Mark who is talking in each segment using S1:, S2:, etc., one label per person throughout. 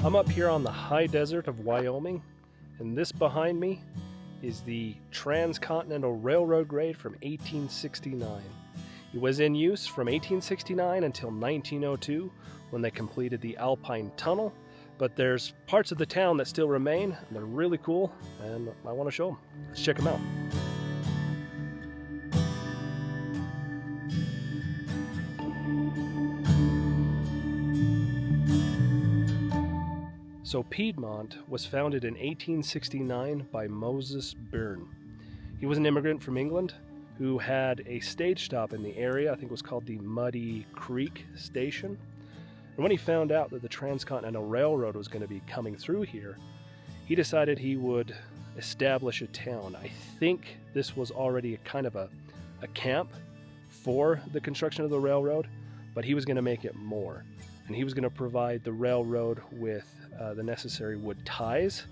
S1: I'm up here on the high desert of Wyoming, and this behind me is the Transcontinental Railroad grade from 1869. It was in use from 1869 until 1902 when they completed the Alpine Tunnel, but there's parts of the town that still remain, and they're really cool, and I want to show them. Let's check them out. So Piedmont was founded in 1869 by Moses Byrne. He was an immigrant from England who had a stage stop in the area. I think it was called the Muddy Creek Station. And when he found out that the Transcontinental Railroad was going to be coming through here, he decided he would establish a town. I think this was already a kind of a camp for the construction of the railroad, but he was going to make it more. And he was going to provide the railroad with the necessary wood ties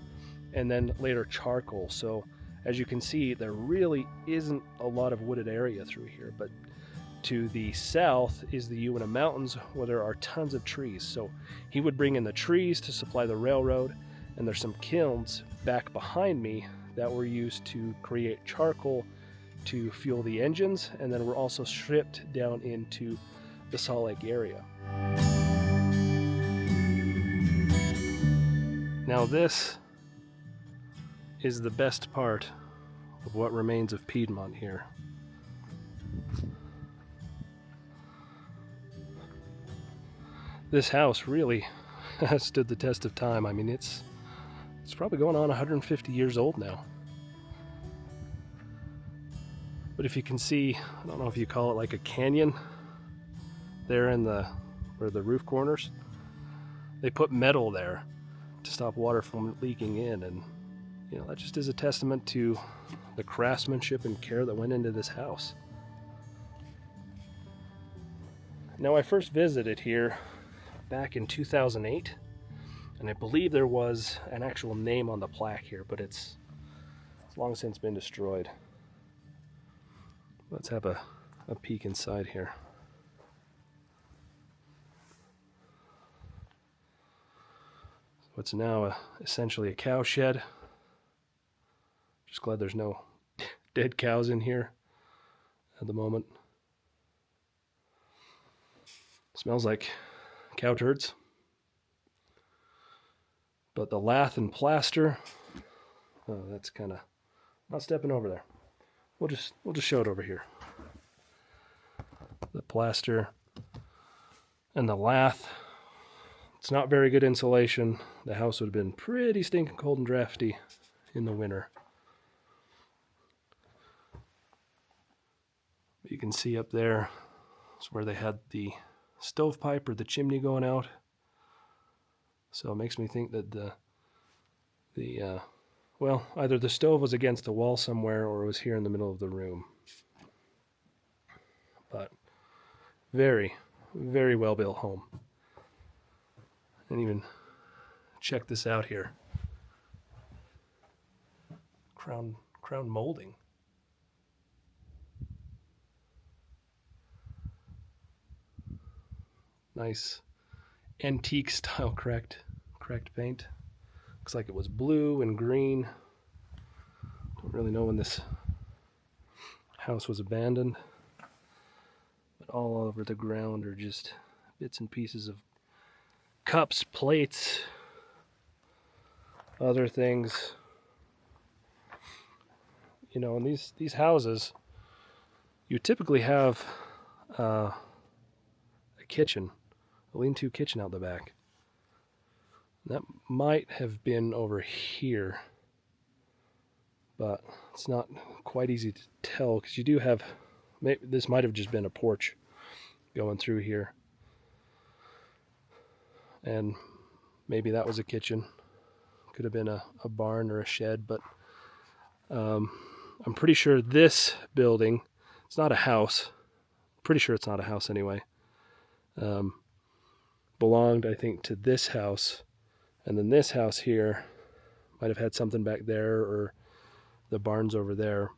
S1: and then later charcoal. So as you can see, there really isn't a lot of wooded area through here, but to the south is the Uinta Mountains where there are tons of trees. So he would bring in the trees to supply the railroad, and there's some kilns back behind me that were used to create charcoal to fuel the engines, and then were also shipped down into the Salt Lake area. Now this is the best part of what remains of Piedmont here. This house really has stood the test of time. I mean, it's probably going on 150 years old now. But if you can see, I don't know if you call it like a canyon there in where the roof corners, they put metal there to stop water from leaking in, and you know, that just is a testament to the craftsmanship and care that went into this house. Now, I first visited here back in 2008, and I believe there was an actual name on the plaque here, but it's long since been destroyed. Let's have a peek inside here. What's now essentially a cow shed. Just glad there's no dead cows in here at the moment. Smells like cow turds. But the lath and plaster, oh, that's kind of not stepping over there. We'll just show it over here. The plaster and the lath. It's not very good insulation. The house would have been pretty stinking cold and drafty in the winter. But you can see up there is where they had the stovepipe or the chimney going out. So it makes me think that well, either the stove was against the wall somewhere or it was here in the middle of the room. But very, very well built home. And even check this out here. Crown molding. Nice antique style cracked paint. Looks like it was blue and green. Don't really know when this house was abandoned. But all over the ground are just bits and pieces of cups, plates, other things. You know, in these houses, you typically have a kitchen, a lean-to kitchen out the back. That might have been over here, but it's not quite easy to tell because you do have, maybe this might have just been a porch going through here. And maybe that was a kitchen. Could have been a barn or a shed, but I'm pretty sure this building, it's not a house. Pretty sure it's not a house anyway. Belonged, I think, to this house. And then this house here might have had something back there, or the barn's over there.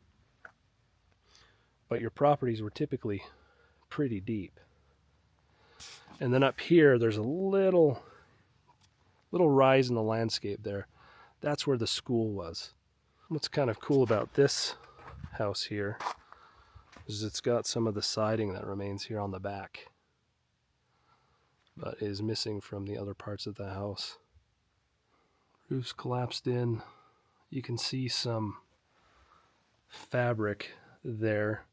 S1: But your properties were typically pretty deep. And then up here, there's a little little rise in the landscape there. That's where the school was. What's kind of cool about this house here is it's got some of the siding that remains here on the back, but is missing from the other parts of the house. Roof's collapsed in. You can see some fabric there,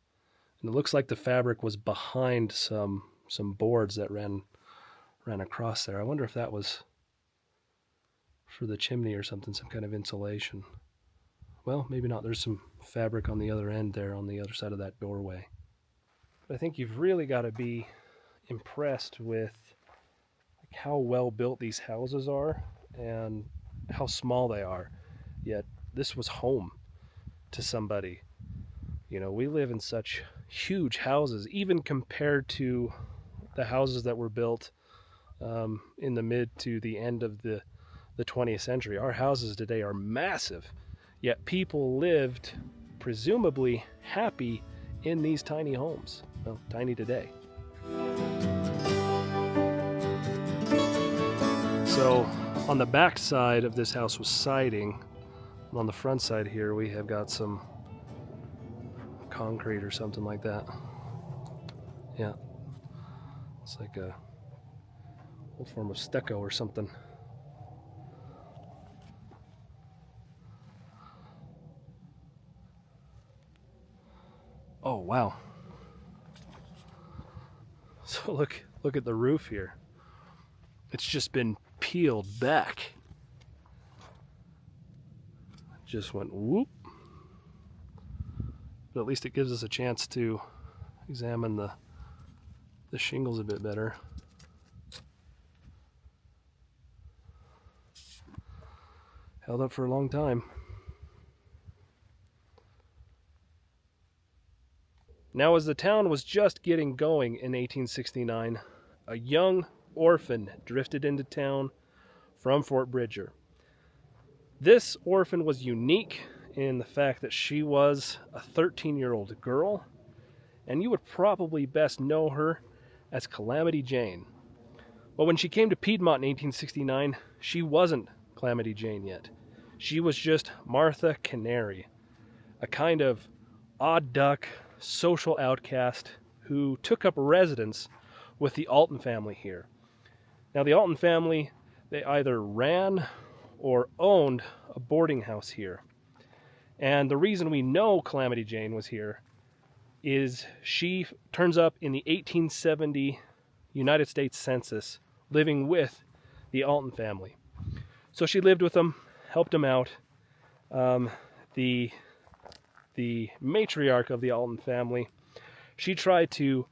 S1: and it looks like the fabric was behind some boards that ran across there. I wonder if that was for the chimney or something, some kind of insulation. Well, maybe not. There's some fabric on the other end there, on the other side of that doorway. But I think you've really got to be impressed with how well built these houses are and how small they are. Yet this was home to somebody. You know, we live in such huge houses, even compared to the houses that were built in the mid to the end of the 20th century. Our houses today are massive, yet people lived presumably happy in these tiny homes. Well, tiny today. So on the back side of this house was siding, and on the front side here we have got some concrete or something like that. Yeah, it's like a old form of stucco or something. Oh wow. So look at the roof here. It's just been peeled back. It just went whoop. But at least it gives us a chance to examine the shingles a bit better. Held up for a long time. Now, as the town was just getting going in 1869, a young orphan drifted into town from Fort Bridger. This orphan was unique in the fact that she was a 13-year-old girl, and you would probably best know her as Calamity Jane. But when she came to Piedmont in 1869, she wasn't Calamity Jane yet. She was just Martha Canary, a kind of odd duck, social outcast who took up residence with the Alton family here. Now, the Alton family, they either ran or owned a boarding house here. And the reason we know Calamity Jane was here is she turns up in the 1870 United States Census living with the Alton family. So she lived with them, helped them out. The matriarch of the Alton family, she tried to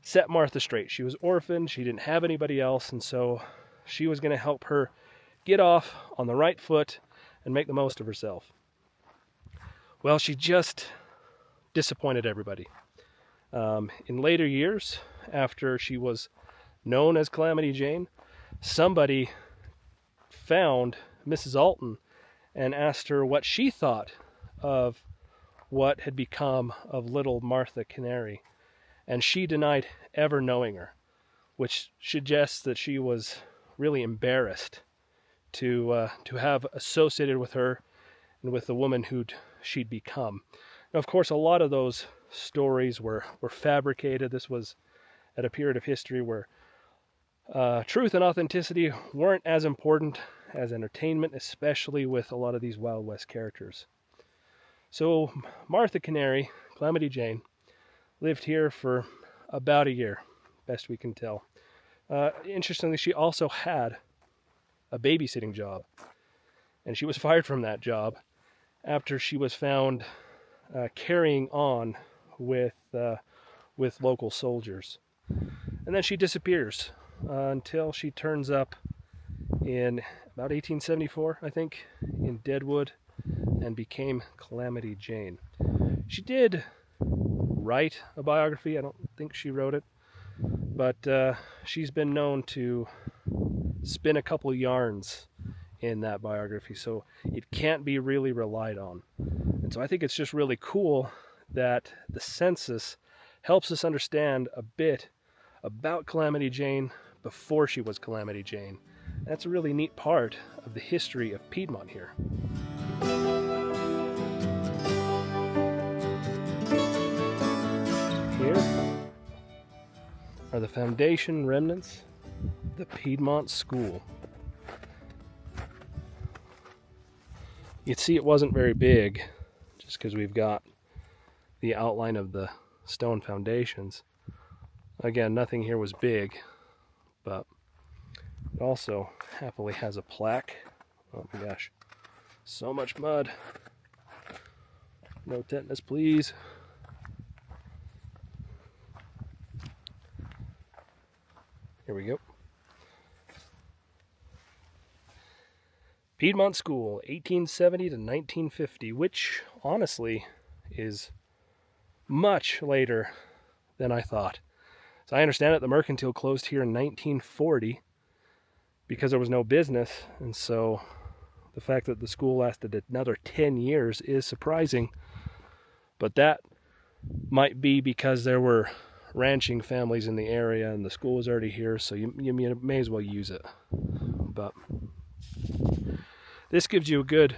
S1: set Martha straight. She was orphaned, she didn't have anybody else, and so she was going to help her get off on the right foot and make the most of herself. Well, she just disappointed everybody. In later years, after she was known as Calamity Jane, somebody found Mrs. Alton and asked her what she thought of what had become of little Martha Canary, and she denied ever knowing her, which suggests that she was really embarrassed to have associated with her and with the woman she'd become. Now, of course, a lot of those stories were fabricated. This was at a period of history where truth and authenticity weren't as important as entertainment, especially with a lot of these Wild West characters. So Martha Canary, Calamity Jane, lived here for about a year, best we can tell. Interestingly, she also had a babysitting job, and she was fired from that job after she was found carrying on with local soldiers. And then she disappears until she turns up in about 1874, I think, in Deadwood, and became Calamity Jane. She did write a biography. I don't think she wrote it, but she's been known to spin a couple yarns in that biography, so it can't be really relied on. And so I think it's just really cool that the census helps us understand a bit about Calamity Jane before she was Calamity Jane, That's a really neat part of the history of Piedmont here. Here are the foundation remnants of the Piedmont School. You'd see it wasn't very big, just because we've got the outline of the stone foundations. Again, nothing here was big, but it also happily has a plaque. Oh my gosh, so much mud. No tetanus, please. Here we go. Piedmont School, 1870 to 1950, which honestly is much later than I thought. So I understand it, the mercantile closed here in 1940 because there was no business, and so the fact that the school lasted another 10 years is surprising. But that might be because there were ranching families in the area and the school was already here, so you may as well use it. But this gives you a good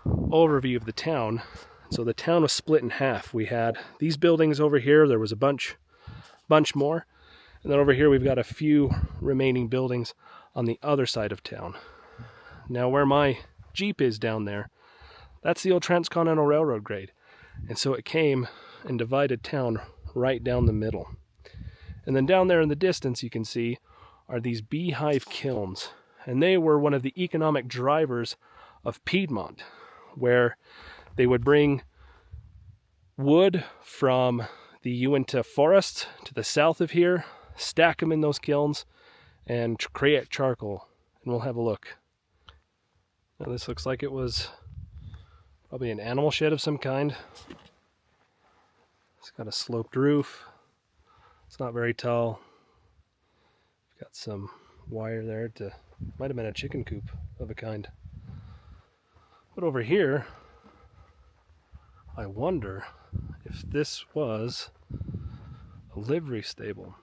S1: overview of the town. So the town was split in half. We had these buildings over here. There was a bunch more. And then over here we've got a few remaining buildings on the other side of town. Now where my Jeep is down there, that's the old Transcontinental Railroad grade. And so it came and divided town right down the middle. And then down there in the distance you can see are these beehive kilns. And they were one of the economic drivers of Piedmont, where they would bring wood from the Uinta forest to the south of here, stack them in those kilns, and create charcoal. And we'll have a look. Now this looks like it was probably an animal shed of some kind. It's got a sloped roof. It's not very tall. Got some wire there to, might have been a chicken coop of a kind. But over here, I wonder if this was a livery stable.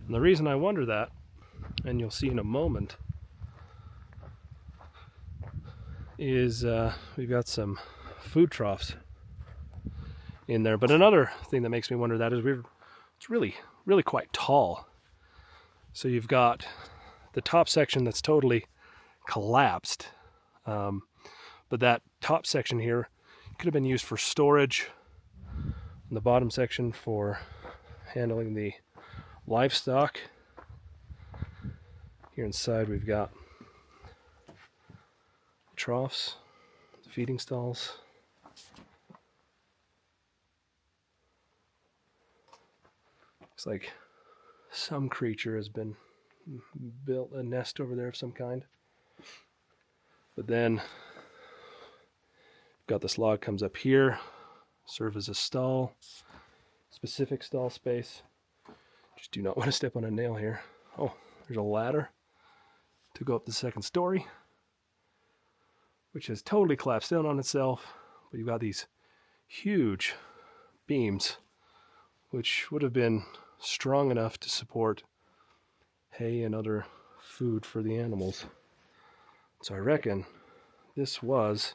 S1: And the reason I wonder that, and you'll see in a moment, is we've got some food troughs in there. But another thing that makes me wonder that is it's really quite tall. So you've got the top section that's totally collapsed. But that top section here could have been used for storage. And the bottom section for handling the livestock. Here inside we've got troughs, feeding stalls. Looks like some creature has been built a nest over there of some kind. But then got this log comes up here, serve as a stall, specific stall space. Just do not want to step on a nail here. Oh, there's a ladder to go up the second story, which has totally collapsed in on itself. But you've got these huge beams, which would have been strong enough to support hay and other food for the animals. So I reckon this was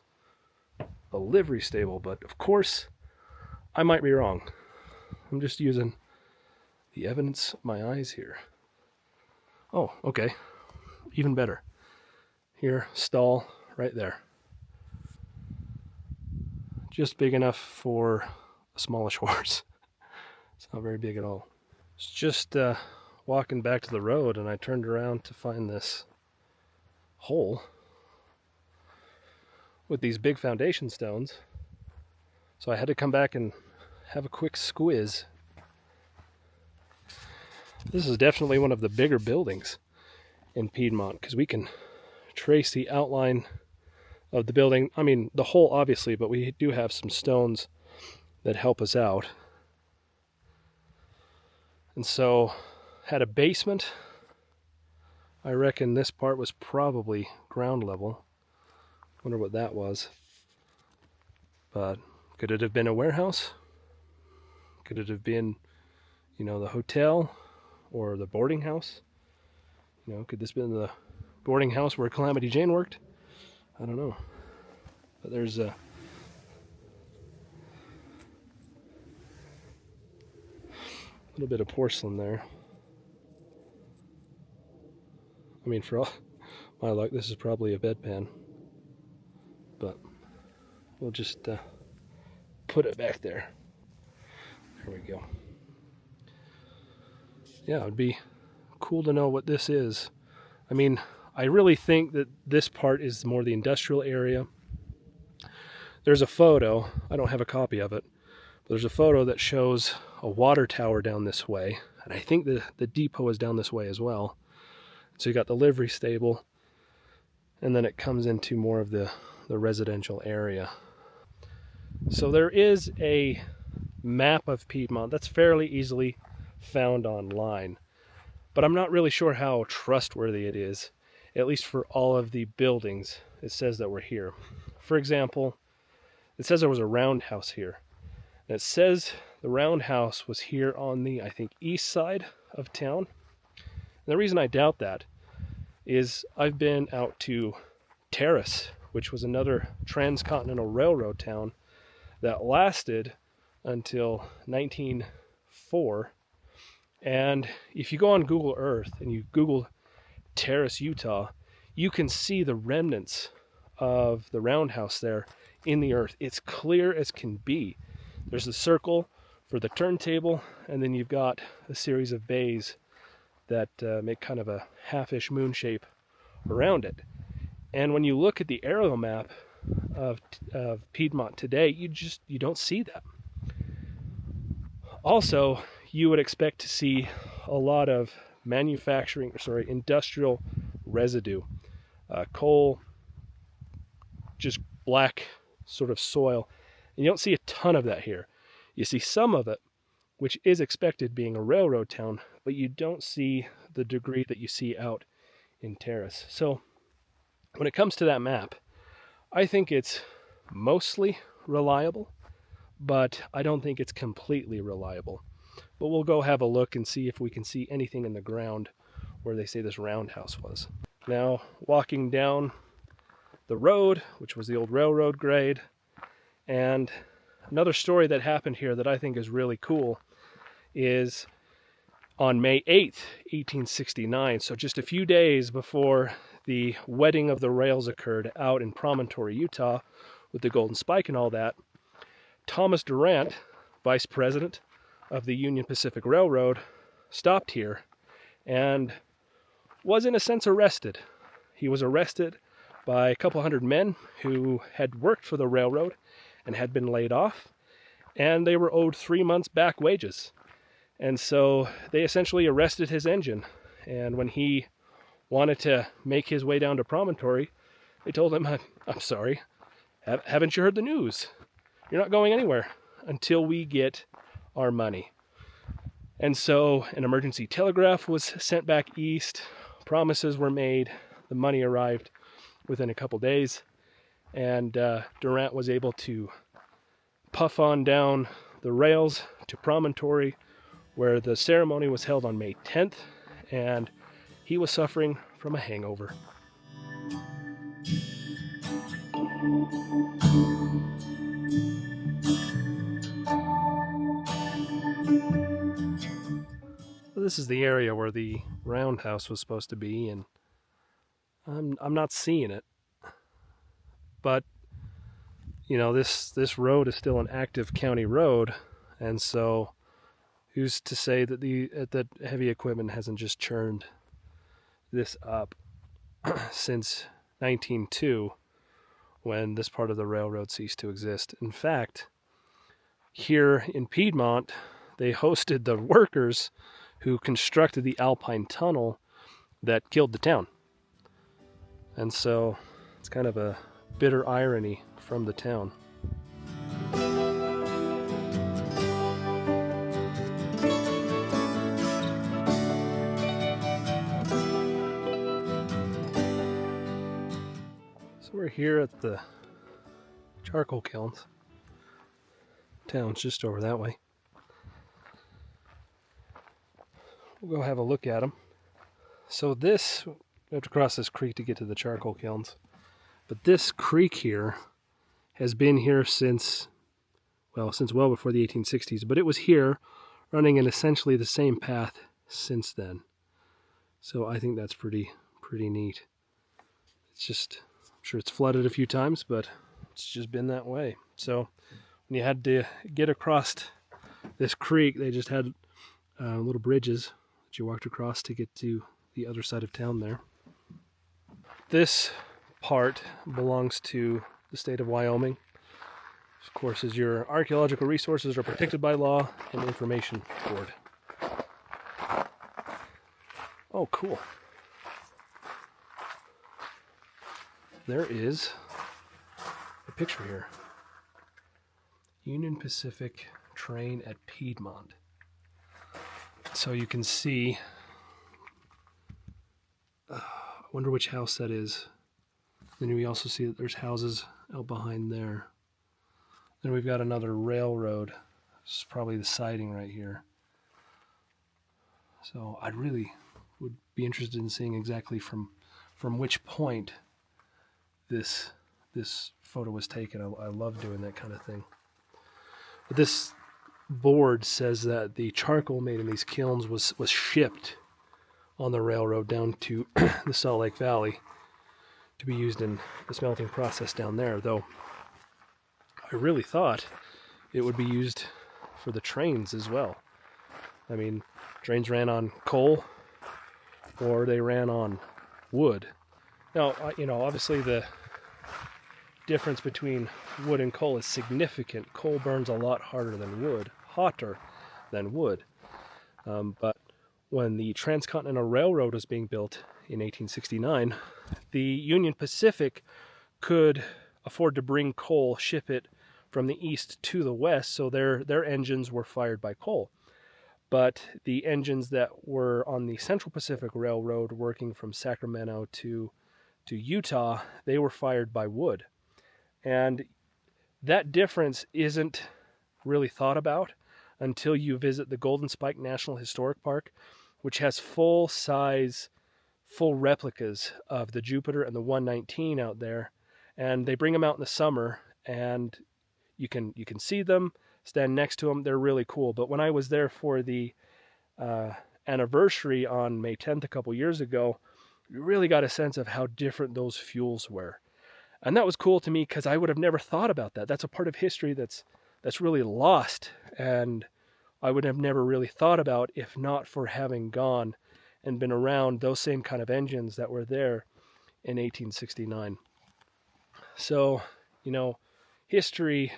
S1: a livery stable, but of course I might be wrong. I'm just using the evidence of my eyes here. Oh, okay. Even better. Here, stall right there. Just big enough for a smallish horse. It's not very big at all. It's just walking back to the road, and I turned around to find this hole with these big foundation stones. So I had to come back and have a quick squiz. This is definitely one of the bigger buildings in Piedmont, because we can trace the outline of the building. I mean, the whole obviously, but we do have some stones that help us out. And so, had a basement. I reckon this part was probably ground level. Wonder what that was. But could it have been a warehouse? Could it have been, the hotel or the boarding house? You know, could this been the boarding house where Calamity Jane worked? I don't know. But there's a little bit of porcelain there. I mean, for all my luck, this is probably a bedpan. But we'll just put it back there. There we go. Yeah, it would be cool to know what this is. I mean, I really think that this part is more the industrial area. There's a photo, I don't have a copy of it, but there's a photo that shows a water tower down this way, and I think the depot is down this way as well. So you got the livery stable, and then it comes into more of the residential area. So there is a map of Piedmont that's fairly easily found online, but I'm not really sure how trustworthy it is, at least for all of the buildings it says that we're here. For example, it says there was a roundhouse here. And it says the roundhouse was here on the, I think, east side of town. And the reason I doubt that is I've been out to Terrace, which was another Transcontinental Railroad town that lasted until 1904. And if you go on Google Earth and you Google Terrace, Utah, you can see the remnants of the roundhouse there in the earth. It's clear as can be. There's a circle for the turntable, and then you've got a series of bays that make kind of a half-ish moon shape around it. And when you look at the aerial map of Piedmont today, you don't see that. Also, you would expect to see a lot of industrial residue, coal, just black sort of soil. And you don't see a ton of that here. You see some of it, which is expected being a railroad town, but you don't see the degree that you see out in Terrace. So when it comes to that map, I think it's mostly reliable, but I don't think it's completely reliable. But we'll go have a look and see if we can see anything in the ground where they say this roundhouse was. Now, walking down the road, which was the old railroad grade, and another story that happened here that I think is really cool is on May 8th, 1869, so just a few days before the wedding of the rails occurred out in Promontory, Utah, with the golden spike and all that, Thomas Durant, vice president of the Union Pacific Railroad, stopped here and was in a sense arrested. He was arrested by a couple hundred men who had worked for the railroad and had been laid off, and they were owed 3 months back wages. And so they essentially arrested his engine, and when he wanted to make his way down to Promontory, they told him, I'm sorry, haven't you heard the news? You're not going anywhere until we get our money. And so an emergency telegraph was sent back east, promises were made, the money arrived within a couple days, and Durant was able to puff on down the rails to Promontory, where the ceremony was held on May 10th, and he was suffering from a hangover. This is the area where the roundhouse was supposed to be, and I'm not seeing it. But you know, this road is still an active county road, and so who's to say that that heavy equipment hasn't just churned this up since 1902, when this part of the railroad ceased to exist. In fact, here in Piedmont, they hosted the workers who constructed the Alpine Tunnel that killed the town. And so it's kind of a bitter irony from the town. So we're here at the charcoal kilns. Town's just over that way. We'll go have a look at them. So this, we have to cross this creek to get to the charcoal kilns. But this creek here has been here since well before the 1860s. But it was here, running in essentially the same path since then. So I think that's pretty neat. It's just, I'm sure it's flooded a few times, but it's just been that way. So when you had to get across this creek, they just had little bridges that you walked across to get to the other side of town there. This part belongs to the state of Wyoming. Of course, as your archaeological resources are protected by law and information board. Oh, cool. There is a picture here. Union Pacific train at Piedmont. So you can see, I wonder which house that is. Then we also see that there's houses out behind there. Then we've got another railroad. This is probably the siding right here. So I really would be interested in seeing exactly from which point this photo was taken. I love doing that kind of thing. But this board says that the charcoal made in these kilns was shipped on the railroad down to the Salt Lake Valley to be used in the smelting process down there, though I really thought it would be used for the trains as well. I mean, trains ran on coal or they ran on wood. Now, obviously the difference between wood and coal is significant. Coal burns a lot harder than wood, hotter than wood. But when the Transcontinental Railroad was being built in 1869, the Union Pacific could afford to bring coal, ship it from the east to the west, so their engines were fired by coal. But the engines that were on the Central Pacific Railroad working from Sacramento to Utah, they were fired by wood. And that difference isn't really thought about until you visit the Golden Spike National Historic Park, which has full replicas of the Jupiter and the 119 out there. And they bring them out in the summer, and you can see them, stand next to them. They're really cool. But when I was there for the anniversary on May 10th a couple years ago, you really got a sense of how different those fuels were. And that was cool to me because I would have never thought about that. That's a part of history that's really lost, and I would have never really thought about if not for having gone and been around those same kind of engines that were there in 1869. So, history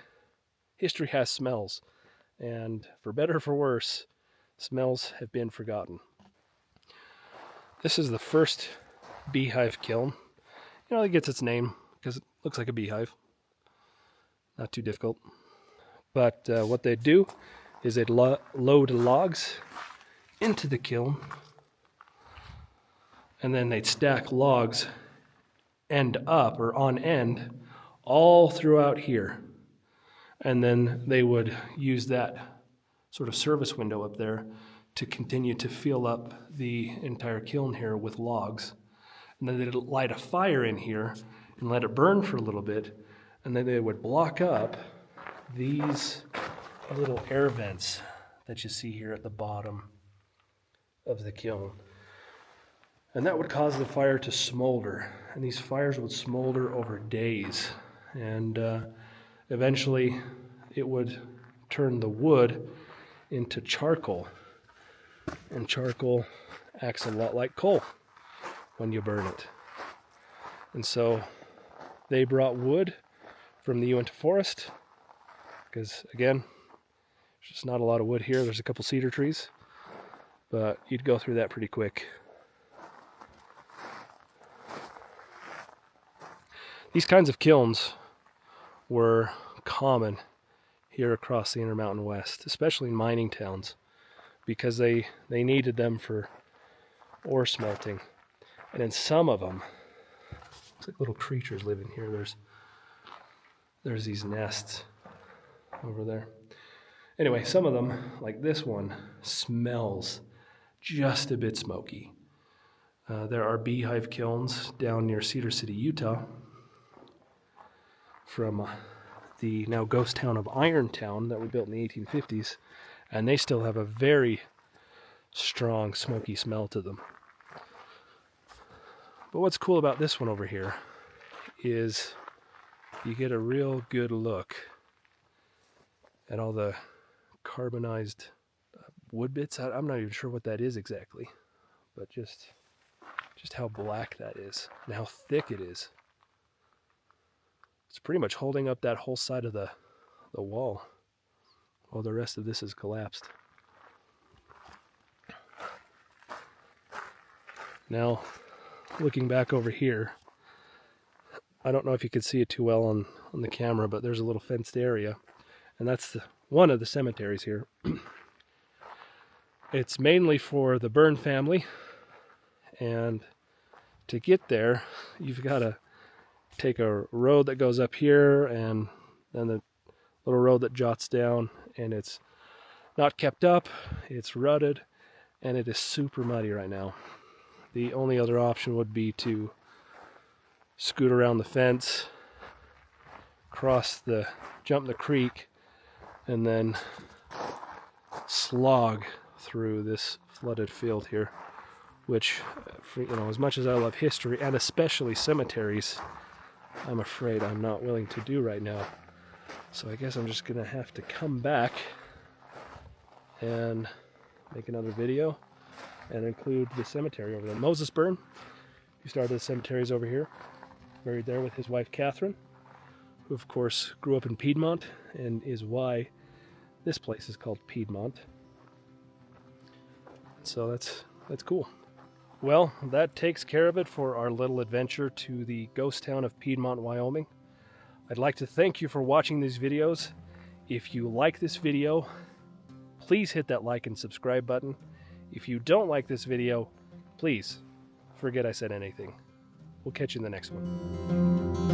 S1: has smells, and for better or for worse, smells have been forgotten. This is the first beehive kiln. It gets its name because it looks like a beehive. Not too difficult. But what they do is they'd load logs into the kiln, and then they'd stack logs end up or on end all throughout here. And then they would use that sort of service window up there to continue to fill up the entire kiln here with logs. And then they'd light a fire in here and let it burn for a little bit, and then they would block up these little air vents that you see here at the bottom of the kiln. And that would cause the fire to smolder, and these fires would smolder over days, and eventually it would turn the wood into charcoal, and charcoal acts a lot like coal when you burn it. And so they brought wood from the Uinta forest, because again, there's just not a lot of wood here. There's a couple cedar trees, but you'd go through that pretty quick. These kinds of kilns were common here across the Intermountain West, especially in mining towns, because they needed them for ore smelting. And in some of them, looks like little creatures live in here. There's these nests over there. Anyway, some of them, like this one, smells just a bit smoky. There are beehive kilns down near Cedar City, Utah, from the now ghost town of Irontown that we built in the 1850s, and they still have a very strong smoky smell to them. But what's cool about this one over here is you get a real good look at all the carbonized wood bits. I'm not even sure what that is exactly, but just how black that is and how thick it is. It's pretty much holding up that whole side of the wall while the rest of this is collapsed. Now, looking back over here, I don't know if you can see it too well on the camera, but there's a little fenced area, and that's one of the cemeteries here. It's mainly for the Byrne family, and to get there, you've got to take a road that goes up here, and then the little road that jots down, and it's not kept up, it's rutted, and it is super muddy right now. The only other option would be to scoot around the fence, jump the creek, and then slog through this flooded field here, which, as much as I love history, and especially cemeteries, I'm afraid I'm not willing to do right now. So I guess I'm just going to have to come back and make another video and include the cemetery over there. Moses Byrne, who started the cemeteries over here, buried there with his wife Catherine, who of course grew up in Piedmont and is why this place is called Piedmont. So that's cool. Well, that takes care of it for our little adventure to the ghost town of Piedmont, Wyoming. I'd like to thank you for watching these videos. If you like this video, please hit that like and subscribe button. If you don't like this video, please forget I said anything. We'll catch you in the next one.